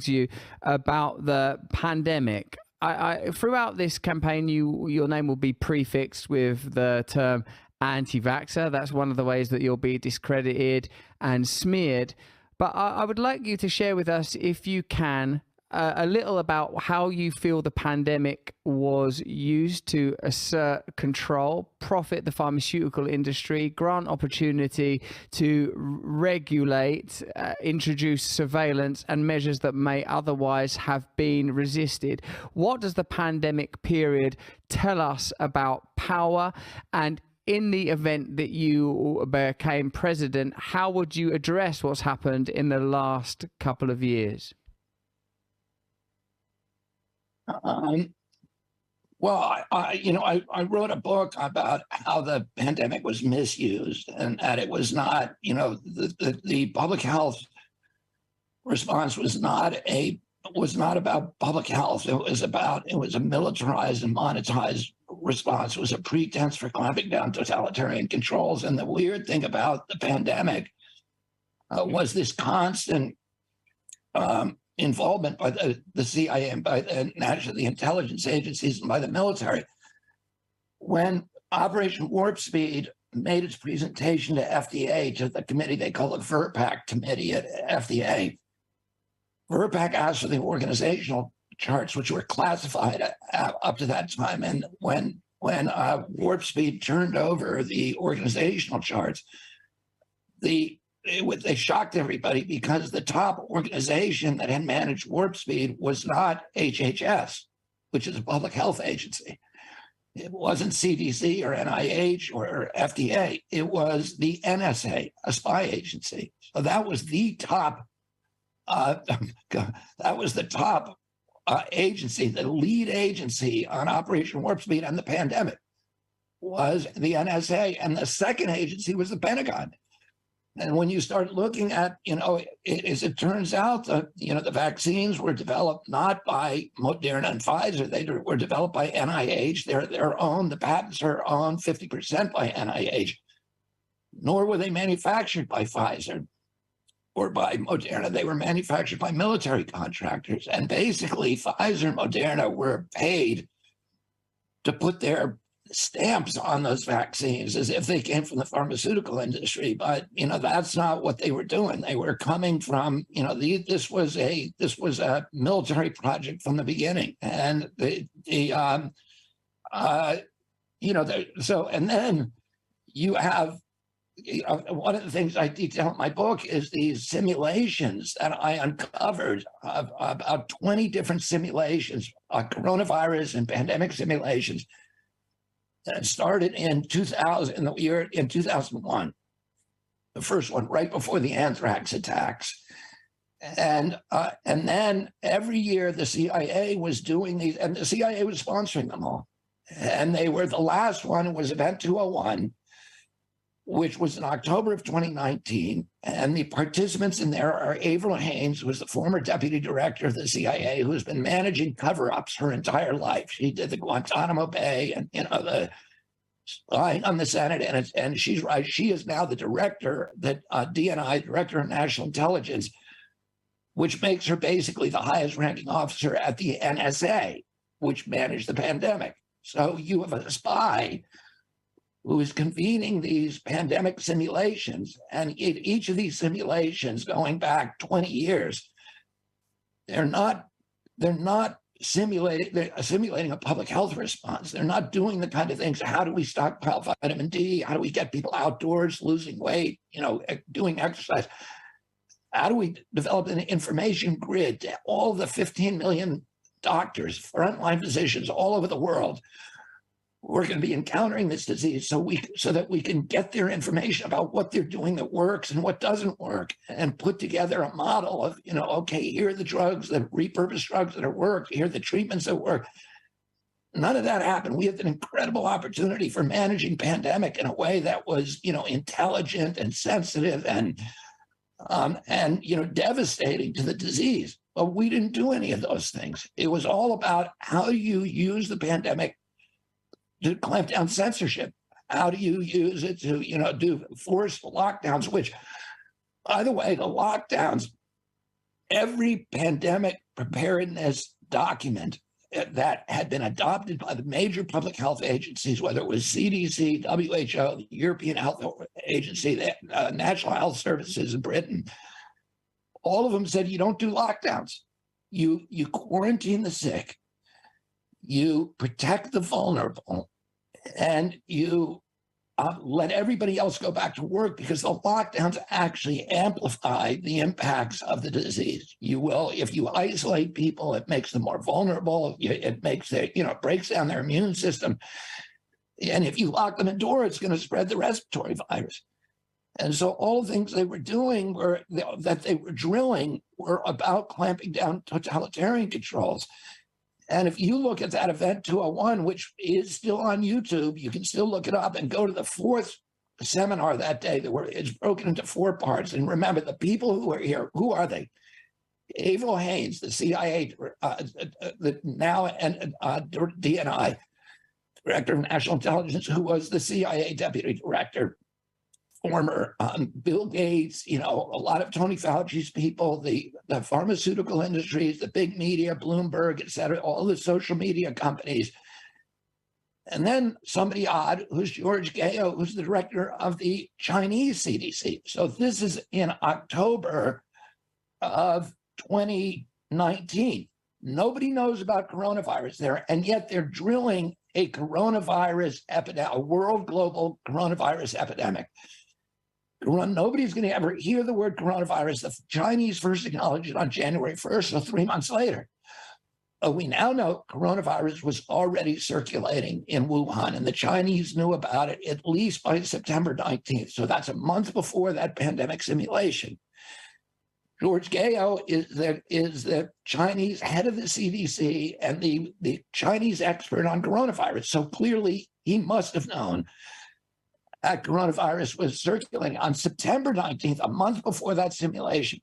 to you about the pandemic. Throughout this campaign, your name will be prefixed with the term anti-vaxxer. That's one of the ways that you'll be discredited and smeared. But I would like you to share with us, if you can, a little about how you feel the pandemic was used to assert control, profit the pharmaceutical industry, grant opportunity to regulate, introduce surveillance and measures that may otherwise have been resisted. What does the pandemic period tell us about power? And in the event that you became president, how would you address what's happened in the last couple of years? Well, I wrote a book about how the pandemic was misused, and that it was not, the public health response was not about public health. It was a militarized and monetized response. It was a pretense for clamping down totalitarian controls. And the weird thing about the pandemic was this constant involvement by the CIA and by the intelligence agencies and by the military. When Operation Warp Speed made its presentation to FDA, to the committee they call the VRBPAC committee at FDA, VRBPAC asked for the organizational charts, which were classified up to that time. And when Warp Speed turned over the organizational charts, they shocked everybody, because the top organization that had managed Warp Speed was not HHS, which is a public health agency. It wasn't CDC or NIH or FDA. It was the NSA, a spy agency. So that was the top. Agency, the lead agency on Operation Warp Speed and the pandemic was the NSA, and the second agency was the Pentagon. And when you start looking at, as it turns out, the vaccines were developed not by Moderna and Pfizer. They were developed by NIH. They're owned, the patents are owned 50% by NIH. Nor were they manufactured by Pfizer or by Moderna. They were manufactured by military contractors. And basically, Pfizer and Moderna were paid to put their stamps on those vaccines as if they came from the pharmaceutical industry. But that's not what they were doing. They were coming from, this was a military project from the beginning. And and then you have, one of the things I detail in my book is these simulations that I uncovered, about 20 different simulations, coronavirus and pandemic simulations, that started in 2001, the first one, right before the anthrax attacks. And then every year the CIA was doing these, and the CIA was sponsoring them all. And they were, the last one was Event 201, which was in October of 2019. And the participants in there are Avril Haines, who was the former deputy director of the CIA, who has been managing cover-ups her entire life. She did the Guantanamo Bay and, the spying on the Senate. And she's right. She is now the director, DNI, Director of National Intelligence, which makes her basically the highest ranking officer at the NSA, which managed the pandemic. So you have a spy who is convening these pandemic simulations, and each of these simulations going back 20 years, they're simulating a public health response. They're not doing the kind of things, how do we stockpile vitamin D? How do we get people outdoors, losing weight, doing exercise? How do we develop an information grid to all the 15 million doctors, frontline physicians all over the world? We're going to be encountering this disease so that we can get their information about what they're doing that works and what doesn't work, and put together a model of, okay, here are the drugs, the repurposed drugs that have worked, here are the treatments that work. None of that happened. We had an incredible opportunity for managing pandemic in a way that was, intelligent and sensitive and devastating to the disease. But we didn't do any of those things. It was all about how do you use the pandemic to clamp down censorship? How do you use it to, do forced lockdowns, which, by the way, the lockdowns every pandemic preparedness document that had been adopted by the major public health agencies, whether it was CDC, WHO, the European Health Agency, the National Health Services in Britain, all of them said you don't do lockdowns. You quarantine the sick, you protect the vulnerable, and you let everybody else go back to work, because the lockdowns actually amplify the impacts of the disease. You will, if you isolate people, it makes them more vulnerable. It makes it, breaks down their immune system. And if you lock them indoors, it's going to spread the respiratory virus. And so all the things they were doing that they were drilling were about clamping down totalitarian controls. And if you look at that event 201, which is still on YouTube, you can still look it up and go to the fourth seminar that day. It's broken into 4 parts. And remember, the people who are here, who are they? Avril Haines, the CIA, now DNI, Director of National Intelligence, who was the CIA Deputy Director. Former Bill Gates, a lot of Tony Fauci's people, the pharmaceutical industries, the big media, Bloomberg, et cetera, all the social media companies. And then somebody odd, who's George Gao, who's the director of the Chinese CDC. So this is in October of 2019. Nobody knows about coronavirus there, and yet they're drilling a coronavirus epidemic, a world global coronavirus epidemic. Nobody's going to ever hear the word coronavirus. The Chinese first acknowledged it on January 1st, so 3 months later. But we now know coronavirus was already circulating in Wuhan, and the Chinese knew about it at least by September 19th. So that's a month before that pandemic simulation. George Gao is the Chinese head of the CDC and the Chinese expert on coronavirus. So clearly he must have known that coronavirus was circulating. On September 19th, a month before that simulation,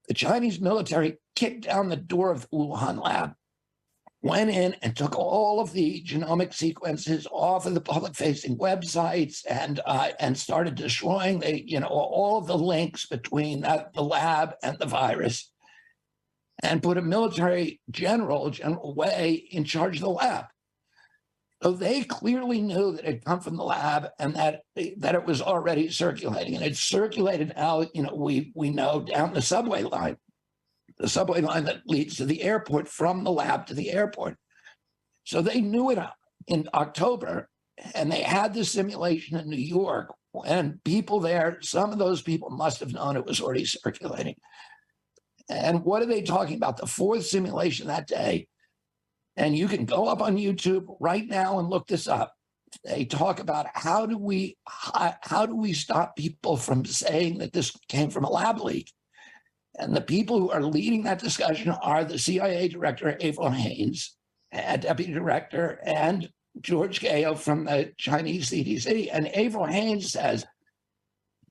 the Chinese military kicked down the door of the Wuhan lab, went in and took all of the genomic sequences off of the public-facing websites and started destroying all of the links between the lab and the virus, and put a military General Wei, in charge of the lab. So they clearly knew that it had come from the lab and that it was already circulating. And it's circulated now, we know, down the subway line that leads to the airport, from the lab to the airport. So they knew it in October, and they had this simulation in New York, and people there, some of those people must have known it was already circulating. And what are they talking about? The fourth simulation that day. And you can go up on YouTube right now and look this up. They talk about how do we stop people from saying that this came from a lab leak. And the people who are leading that discussion are the CIA director, Avril Haines, deputy director, and George Gao from the Chinese CDC. And Avril Haines says,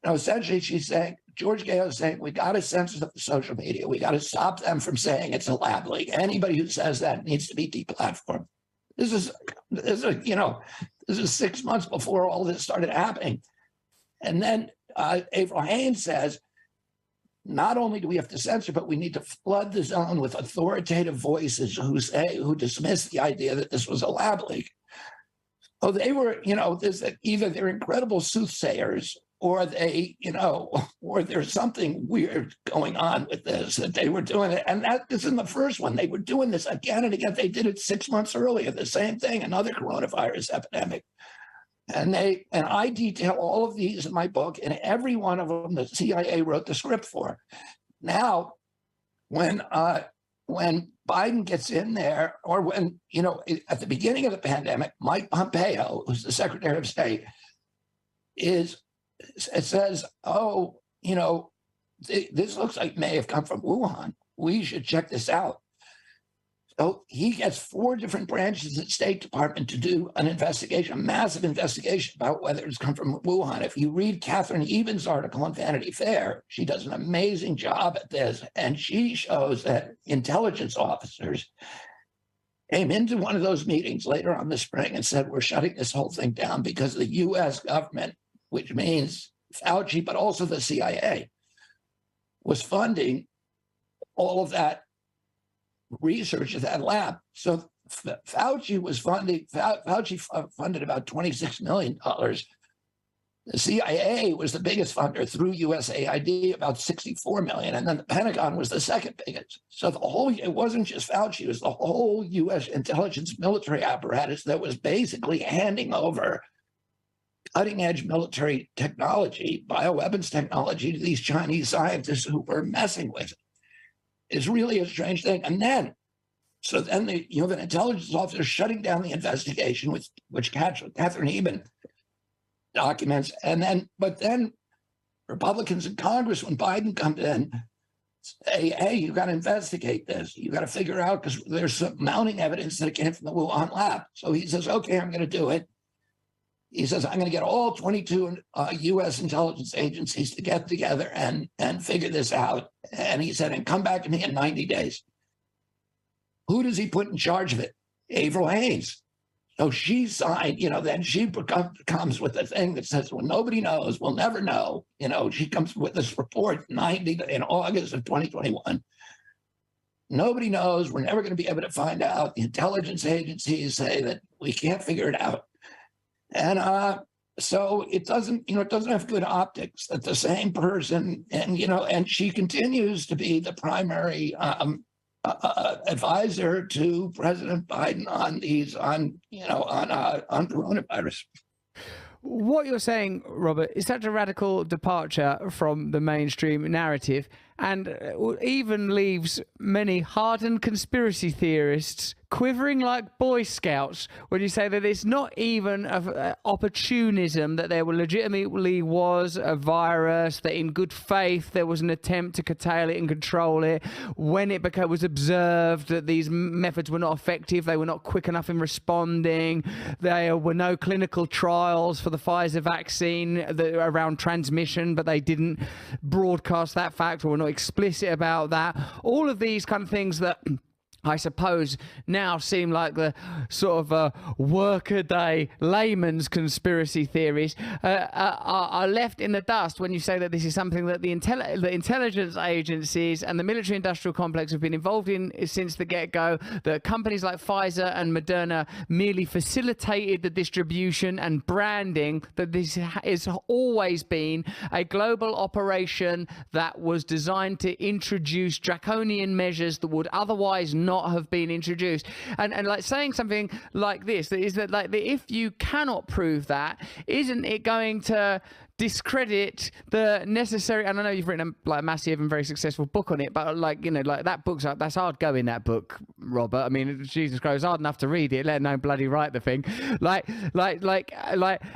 essentially she's saying, George Gao is saying, we got to censor the social media. We got to stop them from saying it's a lab leak. Anybody who says that needs to be deplatformed. This is 6 months before all this started happening. And then Avril Haines says, not only do we have to censor, but we need to flood the zone with authoritative voices who dismiss the idea that this was a lab leak. Oh, they were, either they're incredible soothsayers, or or there's something weird going on with this, that they were doing it. And that isn't the first one. They were doing this again and again. They did it 6 months earlier, the same thing, another coronavirus epidemic. And I detail all of these in my book, and every one of them the CIA wrote the script for. Now, when Biden gets in there, or when, at the beginning of the pandemic, Mike Pompeo, who's the Secretary of State, says, this looks like may have come from Wuhan. We should check this out. So he gets 4 different branches of the State Department to do an investigation, a massive investigation about whether it's come from Wuhan. If you read Catherine Eben's article on Vanity Fair, she does an amazing job at this. And she shows that intelligence officers came into one of those meetings later on this spring and said, we're shutting this whole thing down because the U.S. government, which means Fauci, but also the CIA, was funding all of that research at that lab. So Fauci funded about $26 million. The CIA was the biggest funder through USAID, about 64 million, and then the Pentagon was the second biggest. So it wasn't just Fauci, it was the whole US intelligence military apparatus that was basically handing over cutting edge military technology, bioweapons technology, to these Chinese scientists who were messing with it. It's really a strange thing. And then you have an intelligence officer shutting down the investigation, which Catherine Eben documents. But then Republicans in Congress, when Biden comes in, say, hey, you got to investigate this. You got to figure out, because there's some mounting evidence that it came from the Wuhan lab. So he says, okay, I'm going to do it. He says, I'm going to get all 22 U.S. intelligence agencies to get together and figure this out. And he said, and come back to me in 90 days. Who does he put in charge of it? Avril Haines. So she signed, then she comes with the thing that says, well, nobody knows, we'll never know. She comes with this report in August of 2021. Nobody knows. We're never going to be able to find out. The intelligence agencies say that we can't figure it out. And so it doesn't have good optics that the same person, and she continues to be the primary advisor to President Biden on coronavirus. What you're saying, Robert, is such a radical departure from the mainstream narrative, and even leaves many hardened conspiracy theorists quivering like Boy Scouts when you say that it's not even opportunism, that there legitimately was a virus, that in good faith there was an attempt to curtail it and control it. When it was observed that these methods were not effective, they were not quick enough in responding, there were no clinical trials for the Pfizer vaccine around transmission, but they didn't broadcast that fact or were not explicit about that. All of these kind of things that I suppose now seem like the sort of workaday layman's conspiracy theories are left in the dust when you say that this is something that the intelligence agencies and the military-industrial complex have been involved in since the get-go, that companies like Pfizer and Moderna merely facilitated the distribution and branding, that this has always been a global operation that was designed to introduce draconian measures that would otherwise not have been introduced, and like saying something like this, that is that like if you cannot prove that, isn't it going to discredit the necessary, and I know you've written a massive and very successful book on it, but that book's that's hard going, that book, Robert. I mean, Jesus Christ, it's hard enough to read it, let alone bloody write the thing.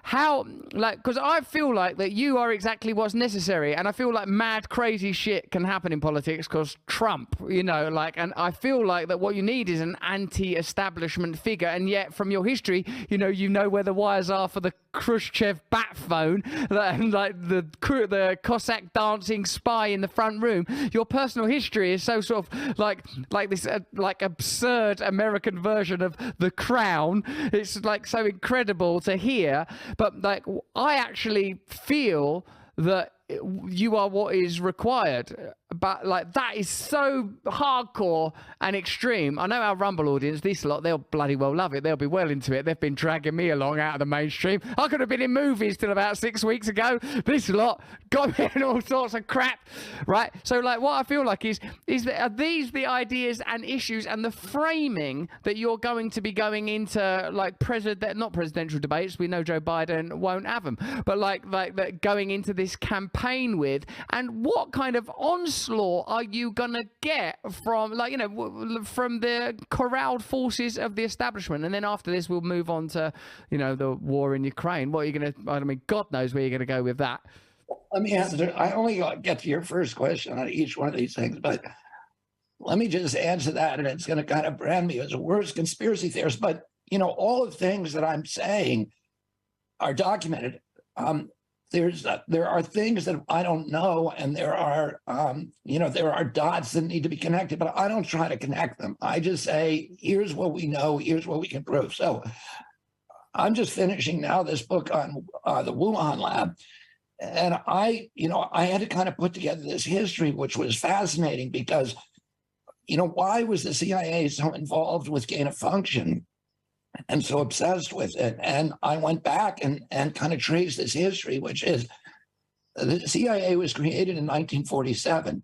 How because I feel like that you are exactly what's necessary, and I feel like mad crazy shit can happen in politics because Trump, and I feel like that what you need is an anti-establishment figure, and yet from your history, you know where the wires are for the Khrushchev bat phone, and like the Cossack dancing spy in the front room. Your personal history is so sort of like this like absurd American version of The Crown. It's like so incredible to hear, but like I actually feel that you are what is required. But like that is so hardcore and extreme. I know our Rumble audience, this lot, they'll bloody well love it. They'll be well into it. They've been dragging me along out of the mainstream. I could have been in movies till about 6 weeks ago. This lot got me in all sorts of crap, right? So like what I feel like is that are these the ideas and issues and the framing that you're going to be going into like not presidential debates. We know Joe Biden won't have them, but like that going into this campaign with, and what kind of onslaught are you gonna get from from the corralled forces of the establishment? And then after this we'll move on to the war in Ukraine. What are you gonna, I mean, God knows where you're gonna go with that. Let me answer. I only get to your first question on each one of these things, but let me just answer that, and it's going to kind of brand me as a worst conspiracy theorist. But all the things that I'm saying are documented. There are things that I don't know, and there are there are dots that need to be connected, but I don't try to connect them. I just say, here's what we know, here's what we can prove. So I'm just finishing now this book on the Wuhan lab, and I had to kind of put together this history, which was fascinating because why was the CIA so involved with gain of function and so obsessed with it? And I went back and kind of traced this history, which is the CIA was created in 1947.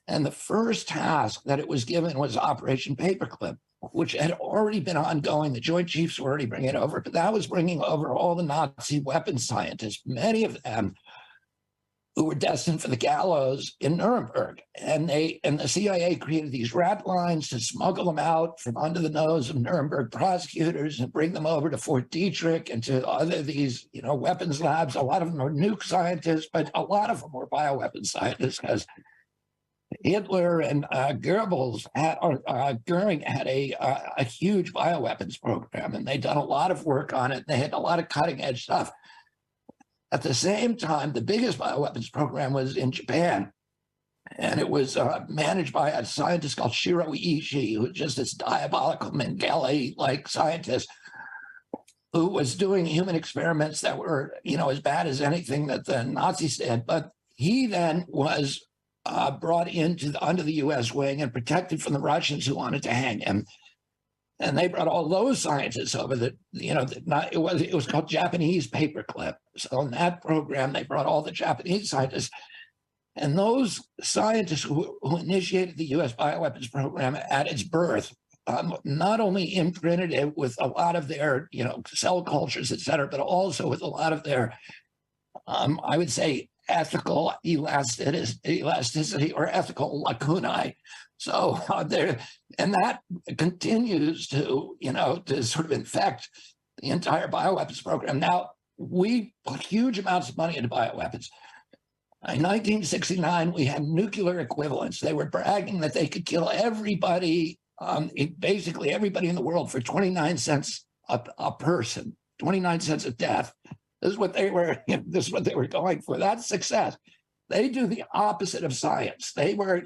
And the first task that it was given was Operation Paperclip, which had already been ongoing. The Joint Chiefs were already bringing it over, but that was bringing over all the Nazi weapons scientists, many of them who were destined for the gallows in Nuremberg. And the CIA created these rat lines to smuggle them out from under the nose of Nuremberg prosecutors and bring them over to Fort Detrick and to these weapons labs. A lot of them were nuke scientists, but a lot of them were bioweapons scientists, because Hitler and Goebbels Goering had a huge bioweapons program, and they'd done a lot of work on it. They had a lot of cutting edge stuff. At the same time, the biggest bioweapons program was in Japan, and it was managed by a scientist called Shiro Ishii, who was just this diabolical Mengele-like scientist who was doing human experiments that were, as bad as anything that the Nazis did. But he then was brought under the U.S. wing and protected from the Russians who wanted to hang him. And they brought all those scientists over. It was called Japanese Paperclip. So in that program, they brought all the Japanese scientists. And those scientists who initiated the U.S. bioweapons program at its birth, not only imprinted it with a lot of their, cell cultures, et cetera, but also with a lot of their, I would say, ethical elasticity or ethical lacunae. So and that continues to, to sort of infect the entire bioweapons program. Now, we put huge amounts of money into bioweapons. In 1969, we had nuclear equivalents. They were bragging that they could kill everybody, basically everybody in the world, for 29 cents a person, 29 cents a death. This is what they were. This is what they were going for. That's success. They do the opposite of science. They were,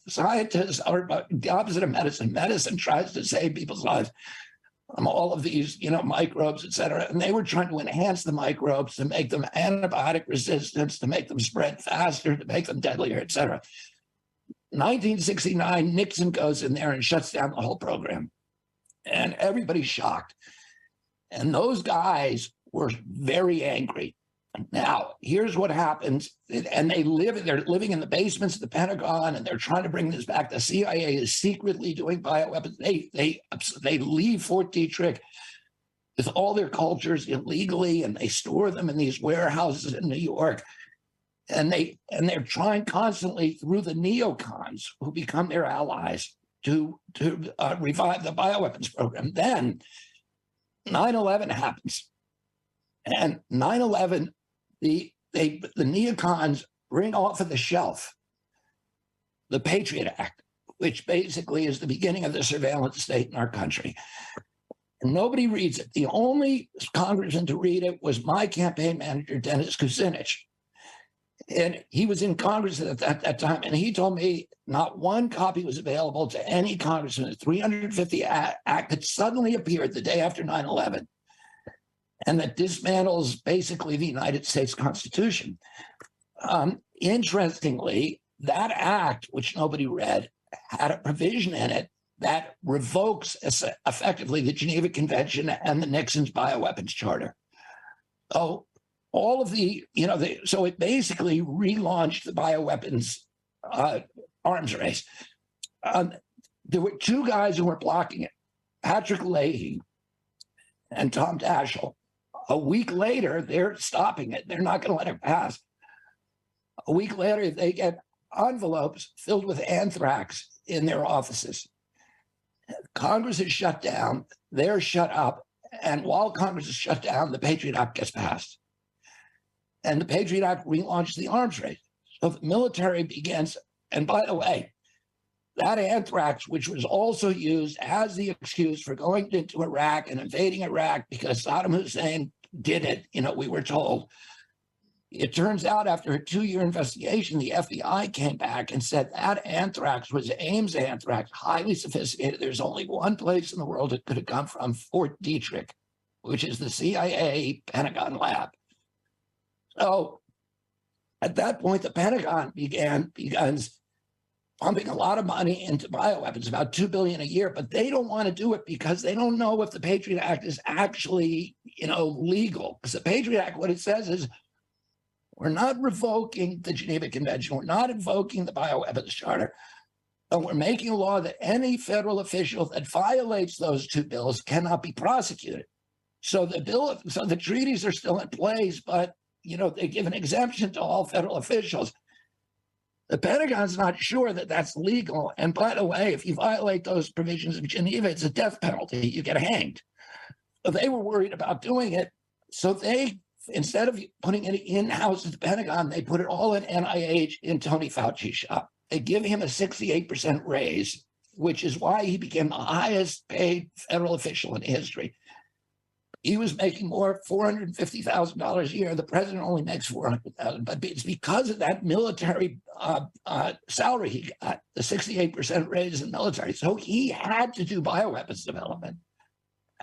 scientists are the opposite of medicine. Medicine tries to save people's lives from all of these, microbes, et cetera. And they were trying to enhance the microbes to make them antibiotic resistant, to make them spread faster, to make them deadlier, et cetera. 1969, Nixon goes in there and shuts down the whole program. And everybody's shocked. And those guys were very angry. Now, here's what happens. And they're living in the basements of the Pentagon, and they're trying to bring this back. The CIA is secretly doing bioweapons. They leave Fort Detrick with all their cultures illegally, and they store them in these warehouses in New York. And they're trying constantly through the neocons, who become their allies, to revive the bioweapons program. Then 9/11 happens. And 9/11, the neocons bring off of the shelf the Patriot Act, which basically is the beginning of the surveillance state in our country. And nobody reads it. The only congressman to read it was my campaign manager, Dennis Kucinich. And he was in Congress at that time, and he told me not one copy was available to any congressman. The 350 Act that suddenly appeared the day after 9/11. And that dismantles basically the United States Constitution. Interestingly, that act, which nobody read, had a provision in it that revokes effectively the Geneva Convention and the Nixon's bioweapons charter. So all of so it basically relaunched the bioweapons arms race. There were two guys who were blocking it, Patrick Leahy and Tom Daschle. A week later, they're stopping it. They're not going to let it pass. A week later, they get envelopes filled with anthrax in their offices. Congress is shut down. They're shut up. And while Congress is shut down, the Patriot Act gets passed. And the Patriot Act relaunched the arms race. So the military begins. And by the way, that anthrax, which was also used as the excuse for going into Iraq and invading Iraq because Saddam Hussein did it, we were told. It turns out after a 2-year investigation, the FBI came back and said that anthrax was Ames anthrax, highly sophisticated. There's only one place in the world it could have come from, Fort Detrick, which is the CIA Pentagon lab. So at that point, the Pentagon begins pumping a lot of money into bioweapons, about $2 billion a year, but they don't want to do it because they don't know if the Patriot Act is actually, legal. Because the Patriot Act, what it says is, we're not revoking the Geneva Convention, we're not invoking the Bioweapons Charter, but we're making a law that any federal official that violates those two bills cannot be prosecuted. So the treaties are still in place, but they give an exemption to all federal officials. The Pentagon's not sure that that's legal. And by the way, if you violate those provisions of Geneva, it's a death penalty. You get hanged. So they were worried about doing it. So they, instead of putting it in-house at the Pentagon, they put it all in NIH in Tony Fauci's shop. They give him a 68% raise, which is why he became the highest paid federal official in history. He was making more, $450,000 a year. The president only makes $400,000, but it's because of that military salary he got, the 68% raise in the military. So he had to do bioweapons development.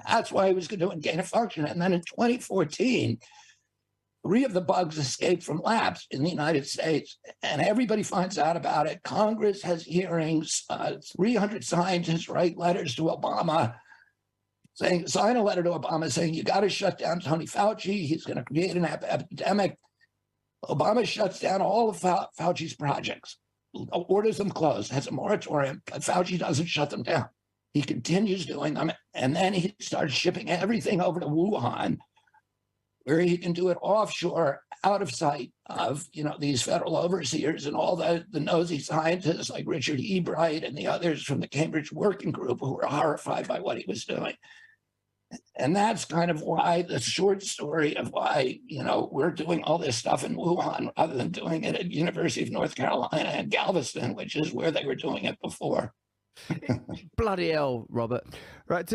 That's why he was going to do it in gain of function. And then in 2014, 3 of the bugs escaped from labs in the United States, and everybody finds out about it. Congress has hearings. 300 scientists write letters to Obama, sign a letter to Obama saying, you got to shut down Tony Fauci. He's going to create an epidemic. Obama shuts down all of Fauci's projects, orders them closed, has a moratorium, but Fauci doesn't shut them down. He continues doing them. And then he starts shipping everything over to Wuhan, where he can do it offshore, out of sight of these federal overseers and all the nosy scientists like Richard E. Bright and the others from the Cambridge Working Group who were horrified by what he was doing. And that's kind of why the short story of why, we're doing all this stuff in Wuhan rather than doing it at University of North Carolina and Galveston, which is where they were doing it before. Bloody hell, Robert. Right.